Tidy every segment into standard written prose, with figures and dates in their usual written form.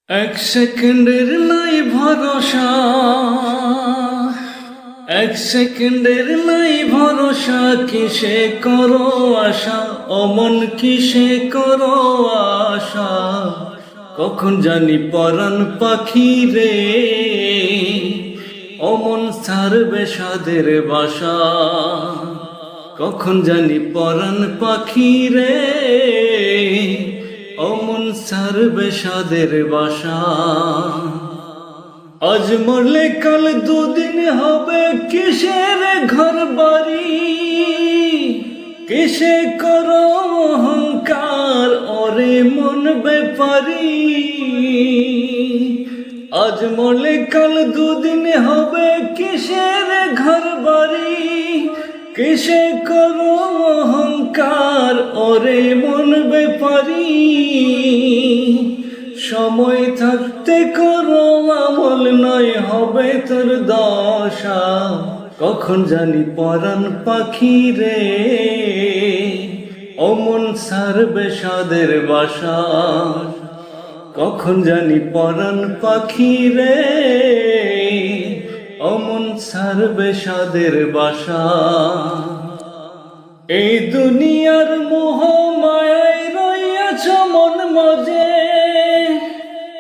এক সেকেন্ডের নাই ভরসা, এক সেকেন্ডের নাই ভরসা, কিসে করো আশা, অমন কিসে করো আশা। কখন জানি পরাণ পাখি রে, অমন ছাড়বে সাদের বাসা। কখন জানি পরাণ পাখি রে, অমন ছাড়বে সাদের বাসা। আজ মরলে কাল দুদিন হবে, কিসের ঘর বাড়ি, কিসে করো অহংকার ওরে মন বেপারি। আজ মরলে কাল দুদিন হবে, কিসের ঘর বাড়ি, কিসে করো অহংকার ওরে মন বেপারি। সময় থাকতে করো আমল, নয় হবে তোর দশা। কখন জানি পরাণ পাখি রে, অমন ছাড়বে সাদের বাসা। কখন জানি পরাণ পাখি রে, অমন ছাড়বে সাদের বাসা। এই দুনিয়ার মোহ মায়ায় রইয়াছ মন মজে,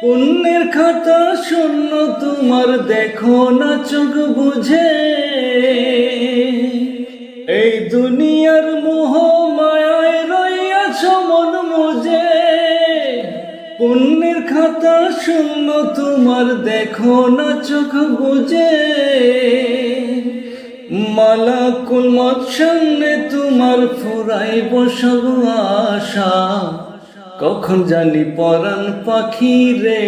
পুণ্যের খাতা শূন্য তোমার দেখো না চোখ বুঝে। এই দুনিয়ার মোহ মায়ায় রইয়াছ মন মজে, পুণ্যের খাতা শূন্য তোমার দেখো না চোখ বুঝে। মালাকুল মত সামনে তোমার ফুরাইব সব আশা। কখন জানি পরাণ পাখি রে,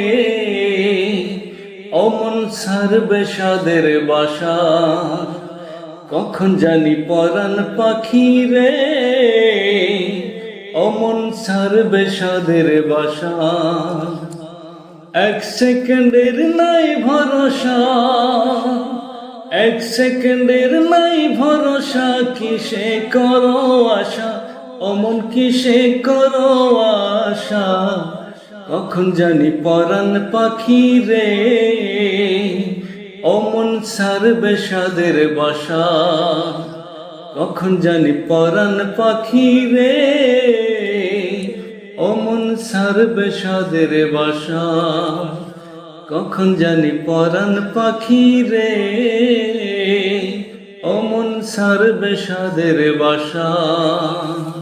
অমন ছাড়বে সাদের বাসা। কখন জানি পরাণ পাখি রে, অমন ছাড়বে সাদের বাসা। এক সেকেন্ডের নাই ভরসা, এক সেকেন্ডের নাই ভরসা, কিসে করো আশা, অমন কিসে করো আশা। কখন জানি পরাণ পাখি রে, অমন ছাড়বে সাদের বাসা। কখন জানি পরাণ পাখি রে, অমন ছাড়বে সাদের বাসা। কখন জানি পরাণ পাখি রে, অমন ছাড়বে সাদের বাসা।